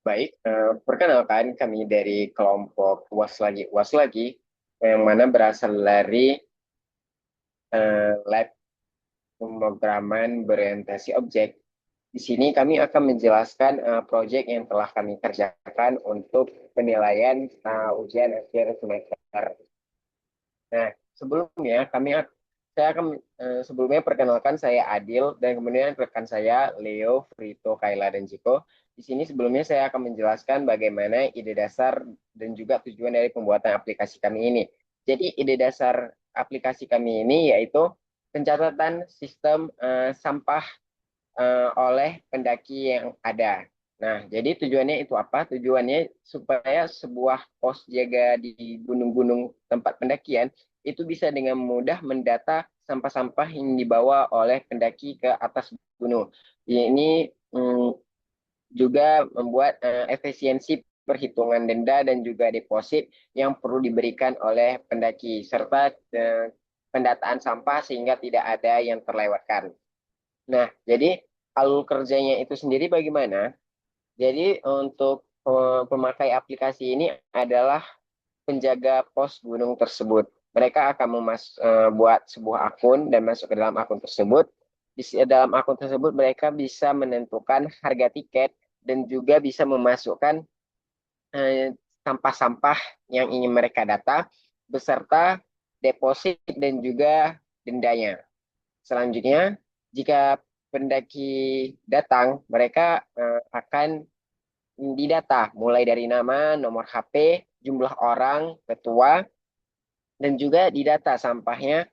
Baik, perkenalkan kami dari kelompok UAS lagi, yang mana berasal dari lab pemrograman berorientasi objek. Di sini kami akan menjelaskan proyek yang telah kami kerjakan untuk penilaian ujian akhir semester. Nah, sebelumnya saya akan sebelumnya perkenalkan saya Adil dan kemudian rekan saya Leo, Frito, Kayla dan Jiko. Di sini sebelumnya saya akan menjelaskan bagaimana ide dasar dan juga tujuan dari pembuatan aplikasi kami ini. Jadi ide dasar aplikasi kami ini yaitu pencatatan sistem sampah oleh pendaki yang ada. Nah, jadi tujuannya itu apa? Tujuannya supaya sebuah pos jaga di gunung-gunung tempat pendakian itu bisa dengan mudah mendata sampah-sampah yang dibawa oleh pendaki ke atas gunung. Ini juga membuat efisiensi perhitungan denda dan juga deposit yang perlu diberikan oleh pendaki serta pendataan sampah sehingga tidak ada yang terlewatkan. Nah, jadi alur kerjanya itu sendiri bagaimana? Jadi untuk pemakai aplikasi ini adalah penjaga pos gunung tersebut. Mereka akan buat sebuah akun dan masuk ke dalam akun tersebut. Dalam akun tersebut mereka bisa menentukan harga tiket dan juga bisa memasukkan eh, sampah-sampah yang ingin mereka data beserta deposit dan juga dendanya. Selanjutnya, jika pendaki datang, mereka akan didata mulai dari nama, nomor HP, jumlah orang, ketua, dan juga didata sampahnya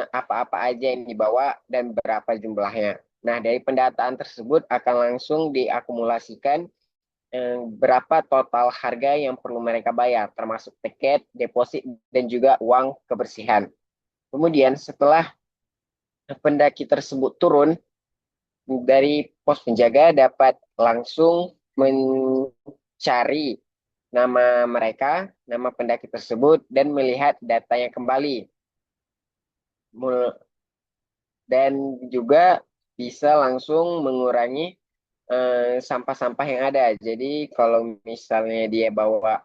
apa-apa aja yang dibawa dan berapa jumlahnya. Nah, dari pendataan tersebut akan langsung diakumulasikan berapa total harga yang perlu mereka bayar, termasuk tiket, deposit, dan juga uang kebersihan. Kemudian setelah pendaki tersebut turun, dari pos penjaga dapat langsung mencari nama mereka, nama pendaki tersebut, dan melihat datanya kembali. Dan juga bisa langsung mengurangi sampah-sampah yang ada. Jadi kalau misalnya dia bawa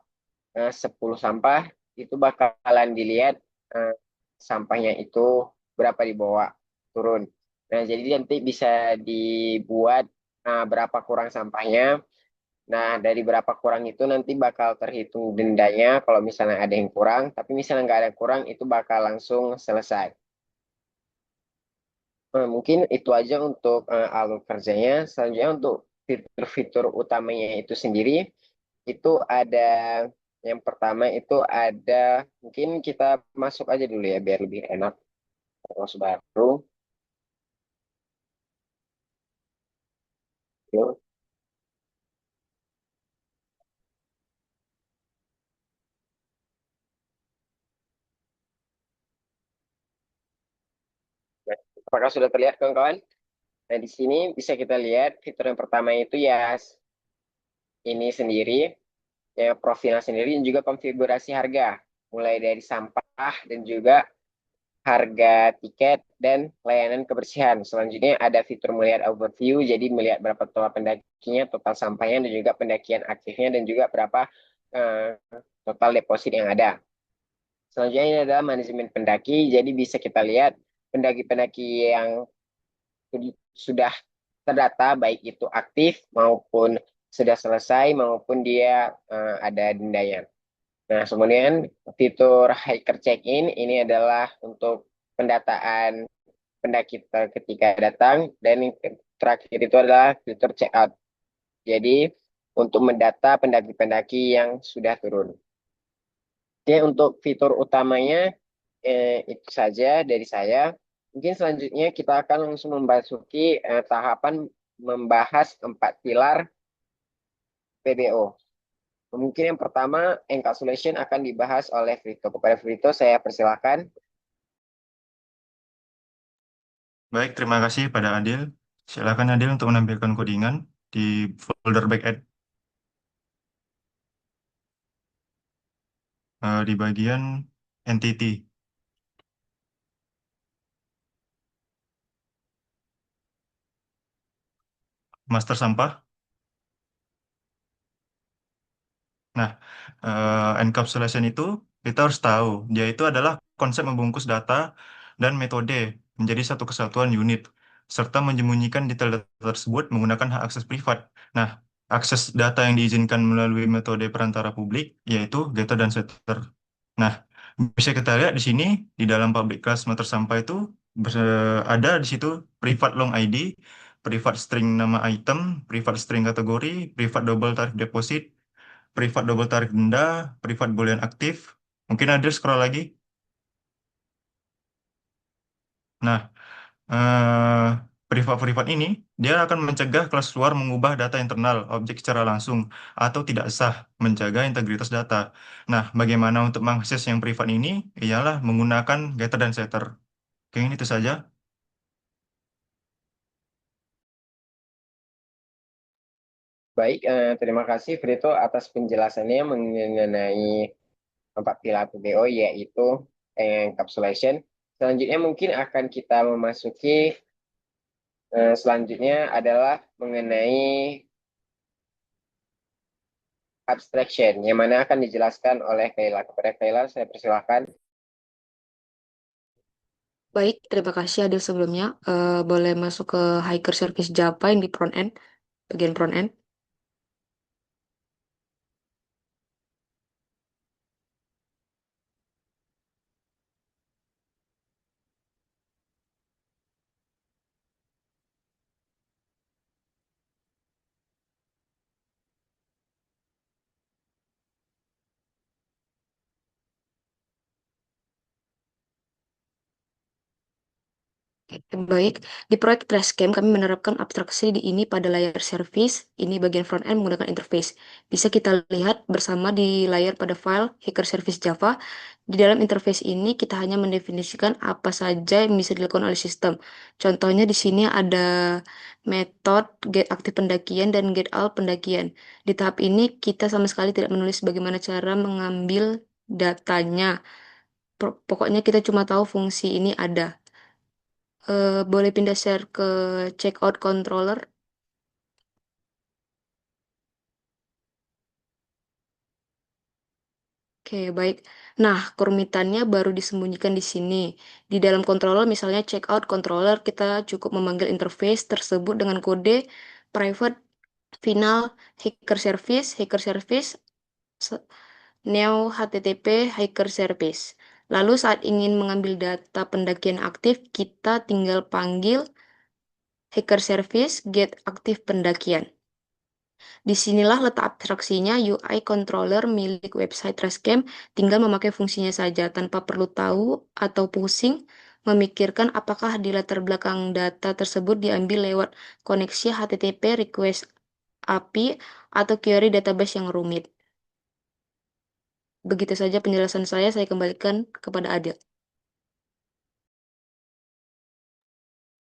10 sampah, itu bakalan dilihat eh, sampahnya itu berapa dibawa turun. Nah, jadi nanti bisa dibuat berapa kurang sampahnya. Nah, dari berapa kurang itu nanti bakal terhitung dendanya kalau misalnya ada yang kurang. Tapi misalnya nggak ada yang kurang, itu bakal langsung selesai. Mungkin itu aja untuk alur kerjanya. Selanjutnya untuk fitur-fitur utamanya itu sendiri, itu ada yang pertama itu ada, mungkin kita masuk aja dulu ya biar lebih enak. Terus baru. Yuk. Nah, apakah sudah terlihat kawan-kawan? Nah, di sini bisa kita lihat fitur yang pertama itu ya ini sendiri, ya profilnya sendiri dan juga konfigurasi harga. Mulai dari sampah dan juga harga tiket dan layanan kebersihan. Selanjutnya ada fitur melihat overview, jadi melihat berapa total pendakinya, total sampahnya, dan juga pendakian aktifnya, dan juga berapa eh, total deposit yang ada. Selanjutnya ini adalah manajemen pendaki, jadi bisa kita lihat pendaki-pendaki yang sudah terdata, baik itu aktif maupun sudah selesai, maupun dia ada dendanya. Nah, kemudian fitur hiker check-in ini adalah untuk pendataan pendaki ketika datang, dan yang terakhir itu adalah fitur check out. Jadi untuk mendata pendaki-pendaki yang sudah turun. Oke, untuk fitur utamanya itu saja dari saya. Mungkin selanjutnya kita akan langsung memasuki tahapan membahas 4 pilar PBO. Mungkin yang pertama encapsulation akan dibahas oleh Vito. Kepada Vito saya persilakan. Baik, terima kasih pada Adil. Silakan Adil untuk menampilkan codingan di folder backend di bagian entity, master sampah. Encapsulation itu kita harus tahu, dia itu adalah konsep membungkus data dan metode menjadi satu kesatuan unit, serta menyembunyikan detail data tersebut menggunakan hak akses privat. Nah, akses data yang diizinkan melalui metode perantara publik, yaitu getter dan setter. Nah, bisa kita lihat di sini, di dalam public class master sampah itu ada di situ privat long ID, privat string nama item, privat string kategori, privat double tarif deposit, privat double tarif denda, privat boolean aktif. Mungkin ada scroll lagi. Nah, privat-privat ini dia akan mencegah kelas luar mengubah data internal objek secara langsung atau tidak sah, menjaga integritas data. Nah, bagaimana untuk mengakses yang privat ini? Ialah menggunakan getter dan setter. Oke, ini itu saja. Baik, terima kasih Frito atas penjelasannya mengenai empat pilar PBO yaitu encapsulation. Selanjutnya mungkin akan kita memasuki selanjutnya adalah mengenai abstraction yang mana akan dijelaskan oleh Kayla. Kepada Kayla saya persilahkan. Baik, terima kasih Adil sebelumnya. Boleh masuk ke Hiker Service Java yang di front end, bagian front end. Oke, baik, di proyek Trashcam kami menerapkan abstraksi di ini pada layar service, ini bagian front end menggunakan interface. Bisa kita lihat bersama di layar pada file Hacker Service Java. Di dalam interface ini kita hanya mendefinisikan apa saja yang bisa dilakukan oleh sistem. Contohnya di sini ada metode get aktif pendakian dan get out pendakian. Di tahap ini kita sama sekali tidak menulis bagaimana cara mengambil datanya. Pokoknya kita cuma tahu fungsi ini ada. Boleh pindah share ke checkout controller. Oke, baik. Nah, kerumitannya baru disembunyikan di sini. Di dalam controller, misalnya checkout controller, kita cukup memanggil interface tersebut dengan kode private final hacker service se- neo http hacker service. Lalu saat ingin mengambil data pendakian aktif, kita tinggal panggil hacker service get aktif pendakian. Disinilah letak abstraksinya UI controller milik website Trashcam, tinggal memakai fungsinya saja tanpa perlu tahu atau pusing memikirkan apakah di latar belakang data tersebut diambil lewat koneksi HTTP request API atau query database yang rumit. Begitu saja penjelasan saya kembalikan kepada Adil.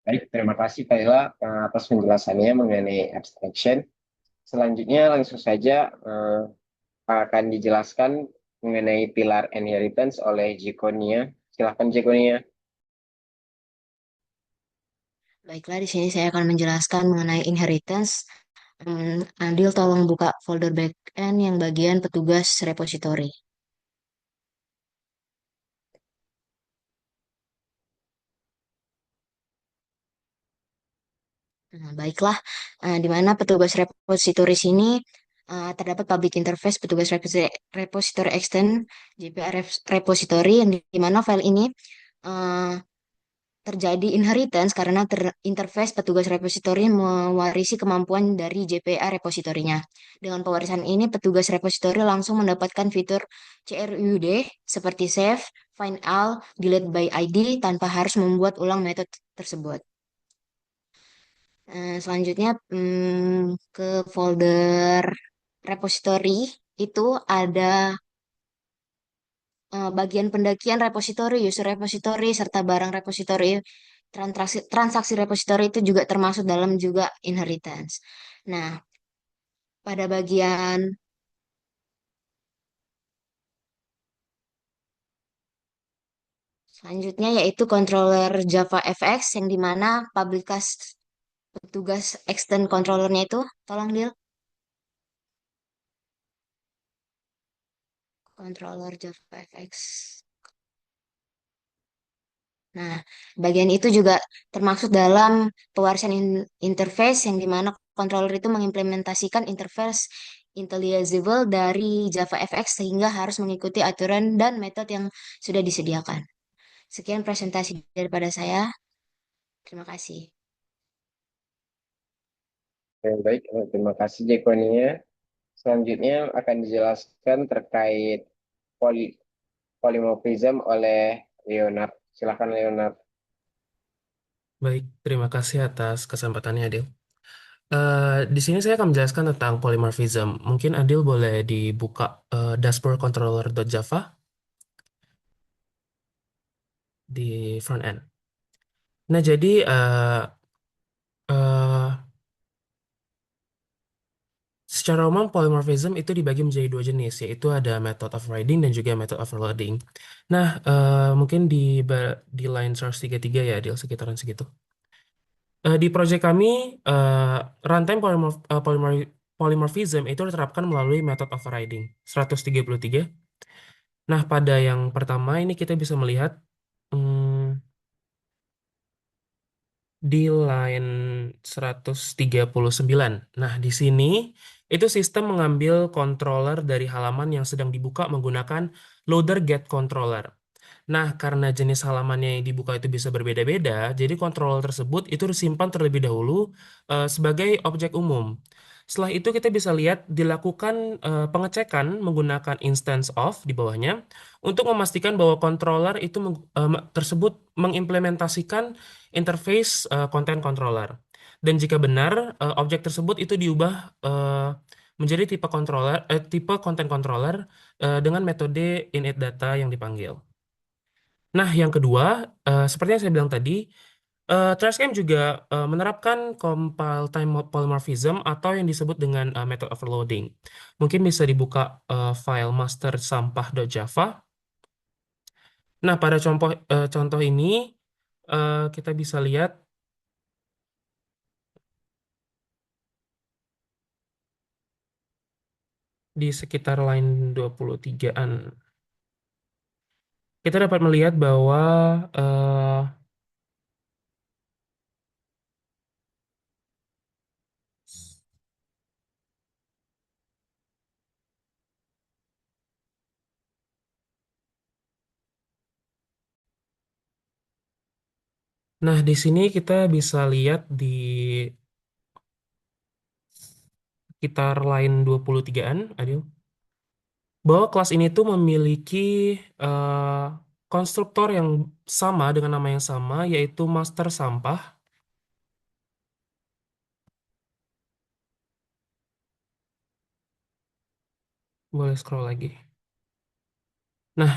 Baik, terima kasih Kayla atas penjelasannya mengenai abstraction. Selanjutnya langsung saja akan dijelaskan mengenai pilar inheritance oleh Jikonia. Silahkan Jikonia. Baiklah, di sini saya akan menjelaskan mengenai inheritance. Adil tolong buka folder backend yang bagian petugas repository. Nah, baiklah, di mana petugas repository sini terdapat public interface petugas repository extend JPA repository yang di mana file ini eh, terjadi inheritance karena interface petugas repositori mewarisi kemampuan dari JPA repositorinya. Dengan pewarisan ini, petugas repositori langsung mendapatkan fitur CRUD seperti save, find all, delete by ID tanpa harus membuat ulang metode tersebut. Selanjutnya ke folder repository itu ada bagian pendakian repositori, user repositori, serta barang repositori. Transaksi repositori itu juga termasuk dalam juga inheritance. Nah, pada bagian selanjutnya yaitu controller Java FX yang dimana petugas extend controllernya itu, tolong Dil. controller JavaFX. Nah, bagian itu juga termasuk dalam pewarisan interface yang dimana controller itu mengimplementasikan interface intelligible dari JavaFX sehingga harus mengikuti aturan dan metode yang sudah disediakan. Sekian presentasi daripada saya. Terima kasih. Baik, terima kasih Jekonia. Selanjutnya akan dijelaskan terkait poli polymorphism oleh Leonard. Silakan Leonard. Baik, terima kasih atas kesempatannya, Adil. Di sini saya akan menjelaskan tentang polymorphism. Mungkin Adil boleh dibuka dashboard controller.java di front end. Nah, jadi eh, secara umum polymorphism itu dibagi menjadi dua jenis, yaitu ada method overriding dan juga method overloading. Nah, mungkin di line 133 ya, Adil, sekitaran segitu. Di proyek kami, runtime polymorphism itu diterapkan melalui method overriding 133. Nah, pada yang pertama ini kita bisa melihat hmm, di line 139. Nah, di sini itu sistem mengambil controller dari halaman yang sedang dibuka menggunakan loader get controller. Nah, karena jenis halamannya yang dibuka itu bisa berbeda-beda, jadi controller tersebut itu disimpan terlebih dahulu sebagai objek umum. Setelah itu kita bisa lihat dilakukan pengecekan menggunakan instance of di bawahnya untuk memastikan bahwa controller itu tersebut mengimplementasikan interface content controller. Dan jika benar, objek tersebut itu diubah menjadi tipe content controller dengan metode init data yang dipanggil. Nah, yang kedua, seperti yang saya bilang tadi, Trashcam juga menerapkan compile time polymorphism atau yang disebut dengan method overloading. Mungkin bisa dibuka file master sampah.java. Nah, pada contoh ini kita bisa lihat di sekitar line 23-an. Kita dapat melihat bahwa nah, di sini kita bisa lihat di sekitar line 23-an, Adil, bahwa kelas ini tuh memiliki konstruktor yang sama dengan nama yang sama, yaitu master sampah. Boleh scroll lagi. Nah,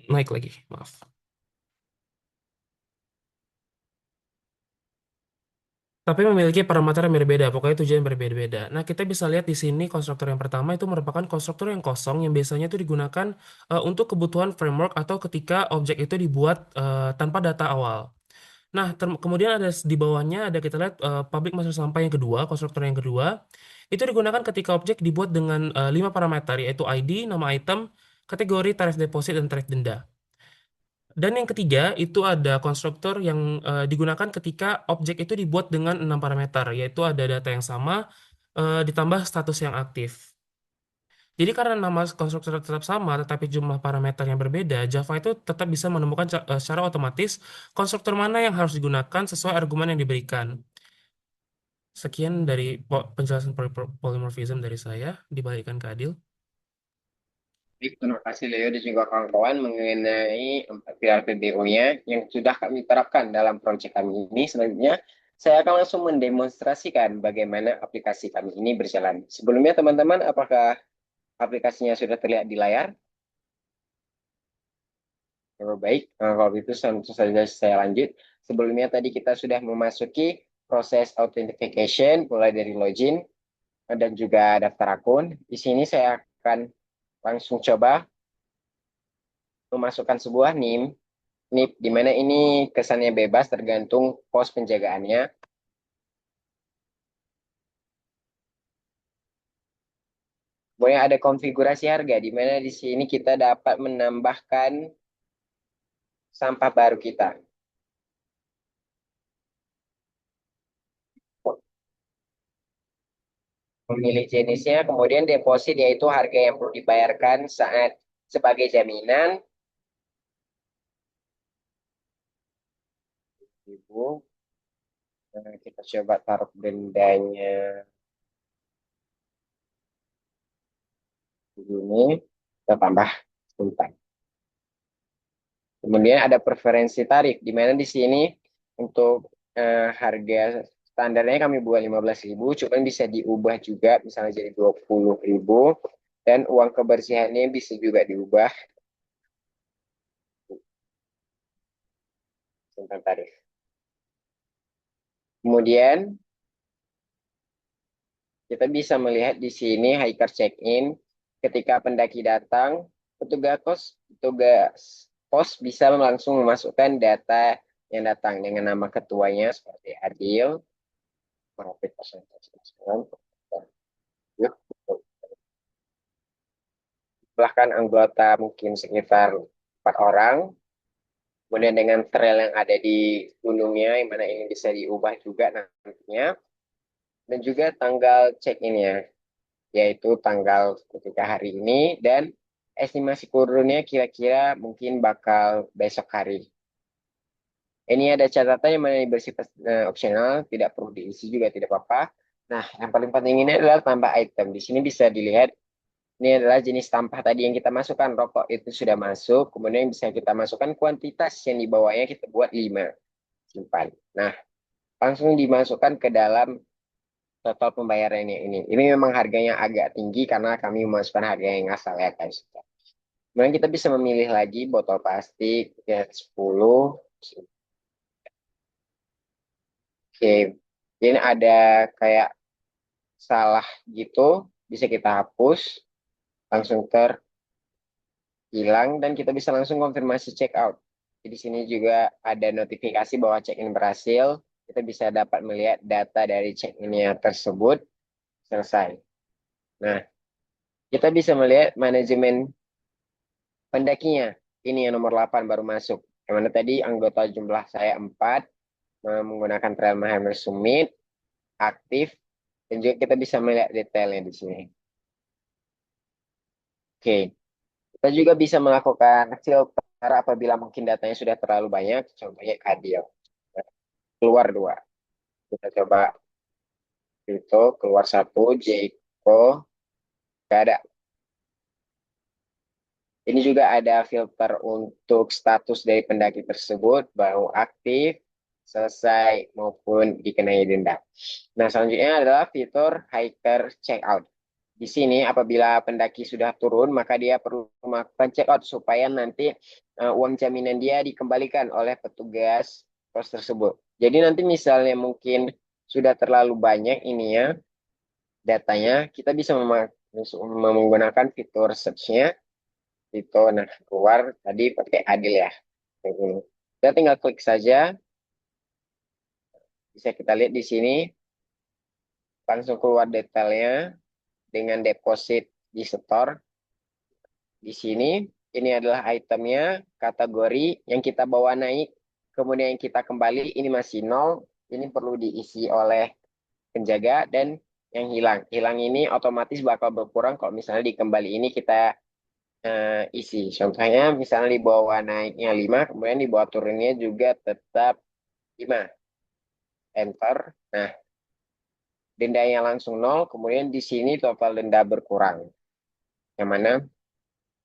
naik lagi, maaf. Tapi memiliki parameter yang berbeda, pokoknya tujuan yang berbeda-beda. Nah, kita bisa lihat di sini konstruktor yang pertama itu merupakan konstruktor yang kosong yang biasanya itu digunakan untuk kebutuhan framework atau ketika objek itu dibuat tanpa data awal. Nah, kemudian ada di bawahnya ada kita lihat public master sampah yang kedua, konstruktor yang kedua. Itu digunakan ketika objek dibuat dengan 5 parameter, yaitu ID, nama item, kategori, tarif deposit, dan tarif denda. Dan yang ketiga, itu ada konstruktor yang digunakan ketika objek itu dibuat dengan 6 parameter, yaitu ada data yang sama ditambah status yang aktif. Jadi karena nama konstruktor tetap sama, tetapi jumlah parameter yang berbeda, Java itu tetap bisa menemukan secara otomatis konstruktor mana yang harus digunakan sesuai argumen yang diberikan. Sekian dari penjelasan polymorphism dari saya, dibalikan ke Adil. Baik, terima kasih Leo dan juga kawan-kawan mengenai 4 pilar PBO-nya yang sudah kami terapkan dalam proyek kami ini. Selanjutnya, saya akan langsung mendemonstrasikan bagaimana aplikasi kami ini berjalan. Sebelumnya, teman-teman, apakah aplikasinya sudah terlihat di layar? Baik, kalau itu tentu saja saya lanjut. Sebelumnya tadi kita sudah memasuki proses authentication, mulai dari login dan juga daftar akun. Di sini saya akan langsung coba memasukkan sebuah NIP, di mana ini kesannya bebas tergantung pos penjagaannya. Kemudian ada konfigurasi harga, di mana di sini kita dapat menambahkan sampah baru kita. Memilih jenisnya, kemudian deposit yaitu harga yang perlu dibayarkan saat sebagai jaminan. Ibu, kita coba taruh dendanya ini, kita tambah sebentar. Kemudian ada preferensi tarif, di mana di sini untuk harga standarnya kami buat 15.000, cuman bisa diubah juga, misalnya jadi 20.000, dan uang kebersihannya bisa juga diubah tentang tarif. Kemudian kita bisa melihat di sini hiker check-in. Ketika pendaki datang, petugas pos bisa langsung memasukkan data yang datang dengan nama ketuanya seperti Adil, Profit Persentase, bahkan anggota mungkin sekitar 4 orang. Kemudian dengan trail yang ada di gunungnya, yang mana ini bisa diubah juga nantinya. Dan juga tanggal check-in-nya, yaitu tanggal ketika hari ini, dan estimasi turunnya kira-kira mungkin bakal besok hari. Ini ada catatan yang mana bersifat opsional, tidak perlu diisi juga tidak apa-apa. Nah, yang paling penting ini adalah tambah item. Di sini bisa dilihat, ini adalah jenis sampah tadi yang kita masukkan. Rokok itu sudah masuk, kemudian bisa kita masukkan kuantitas yang dibawanya, kita buat 5. Simpan. Nah, langsung dimasukkan ke dalam total pembayarannya ini. Ini memang harganya agak tinggi karena kami memasukkan harga yang asal ya guys. Kemudian kita bisa memilih lagi botol plastik ya 10. Oke, ini ada kayak salah gitu, bisa kita hapus, langsung terhilang, dan kita bisa langsung konfirmasi check out. Di sini juga ada notifikasi bahwa check-in berhasil. Kita bisa dapat melihat data dari check-in-nya tersebut selesai. Nah, kita bisa melihat manajemen pendakinya. Ini yang nomor 8 baru masuk. Yang mana tadi anggota jumlah saya 4, menggunakan Trail Mahammer Summit, aktif, dan juga kita bisa melihat detailnya di sini. Oke, kita juga bisa melakukan filter apabila mungkin datanya sudah terlalu banyak. Contohnya Adil. Keluar 2. Kita coba itu, keluar 1, Jeko, gak ada. Ini juga ada filter untuk status dari pendaki tersebut, baru aktif, selesai, maupun dikenai denda. Nah, selanjutnya adalah fitur hiker checkout. Di sini apabila pendaki sudah turun, maka dia perlu melakukan checkout supaya nanti uang jaminan dia dikembalikan oleh petugas pos tersebut. Jadi nanti misalnya mungkin sudah terlalu banyak ini ya datanya, kita bisa menggunakan fitur search-nya itu. Nah, keluar tadi pakai Adil ya. Kita tinggal klik saja. Bisa kita lihat di sini langsung keluar detailnya dengan deposit di store. Di sini ini adalah itemnya, kategori yang kita bawa naik, kemudian yang kita kembali ini masih 0. Ini perlu diisi oleh penjaga, dan yang hilang. Hilang ini otomatis bakal berkurang kalau misalnya di kembali ini kita isi. Contohnya misalnya di bawah naiknya 5, kemudian di bawah turunnya juga tetap 5. Enter. Nah, dendanya langsung 0, kemudian di sini total denda berkurang. Yang mana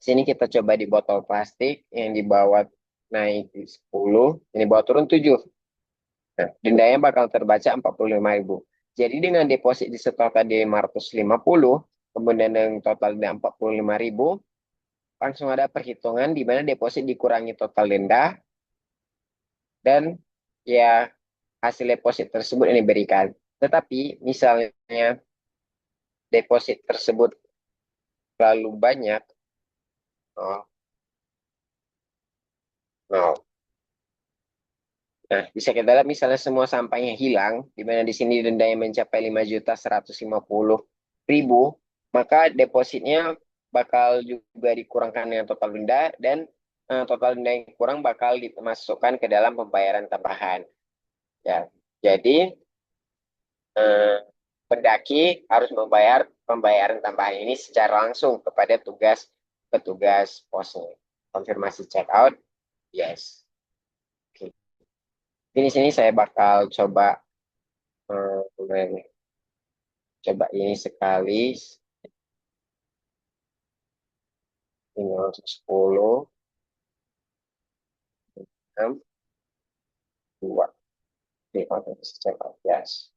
sini kita coba di botol plastik yang di bawah naik 10, ini bawah turun 7. Nah, dendanya bakal terbaca 45.000. Jadi dengan deposit di setor tadi 550, kemudian dengan total denda 45.000, langsung ada perhitungan di mana deposit dikurangi total denda, dan ya hasil deposit tersebut ini berikan. Tetapi misalnya deposit tersebut terlalu banyak, oh, no. Nah, bisa kita lihat misalnya semua sampahnya hilang, di mana di sini dendanya mencapai 5.150.000, maka depositnya bakal juga dikurangkan dengan total denda, dan total denda yang kurang bakal dimasukkan ke dalam pembayaran tambahan. Ya, jadi eh, pendaki harus membayar pembayaran tambahan ini secara langsung kepada petugas posnya. Konfirmasi check out, yes. Oke. Di sini saya bakal coba ini sekali. Ini langsung 10, 6, 2. Oke, konfirmasi check out, yes.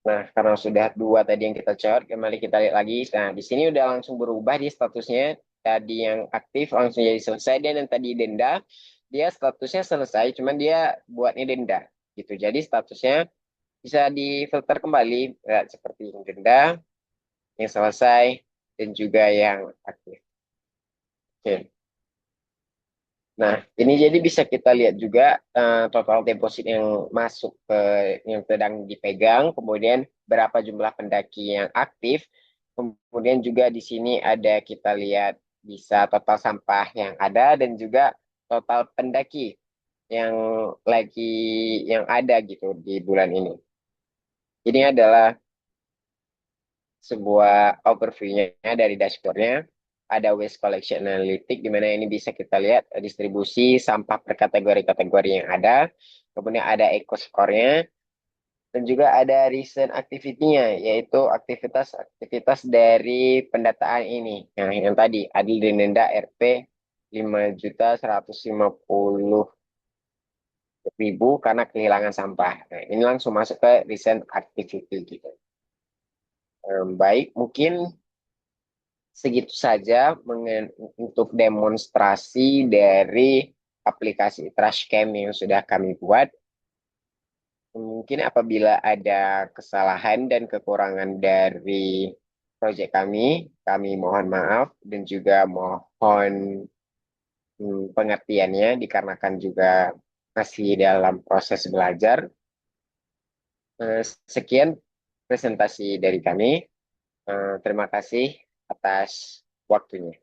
Nah, karena sudah 2 tadi yang kita cor, kembali kita lihat lagi. Nah, di sini udah langsung berubah di statusnya. Tadi yang aktif langsung jadi selesai, dan yang tadi denda, dia statusnya selesai, cuman dia buatnya denda. Gitu. Jadi statusnya bisa difilter kembali, ya, seperti yang denda, yang selesai, dan juga yang aktif. Oke. Nah, ini jadi bisa kita lihat juga total deposit yang masuk ke yang sedang dipegang, kemudian berapa jumlah pendaki yang aktif, kemudian juga di sini ada kita lihat bisa total sampah yang ada, dan juga total pendaki yang lagi yang ada gitu di bulan ini. Ini adalah sebuah overview-nya dari dashboard-nya. Ada waste collection analytic, di mana ini bisa kita lihat distribusi sampah per kategori-kategori yang ada. Kemudian ada eco score-nya, dan juga ada recent activity-nya, yaitu aktivitas-aktivitas dari pendataan ini. Nah, yang tadi, adil dan denda RP 5.150.000 karena kehilangan sampah. Nah, ini langsung masuk ke recent activity gitu. Baik, mungkin segitu saja untuk demonstrasi dari aplikasi Trashcam yang sudah kami buat. Mungkin apabila ada kesalahan dan kekurangan dari proyek kami mohon maaf, dan juga mohon pengertiannya dikarenakan juga masih dalam proses belajar. Sekian presentasi dari kami. Terima kasih atas waktunya.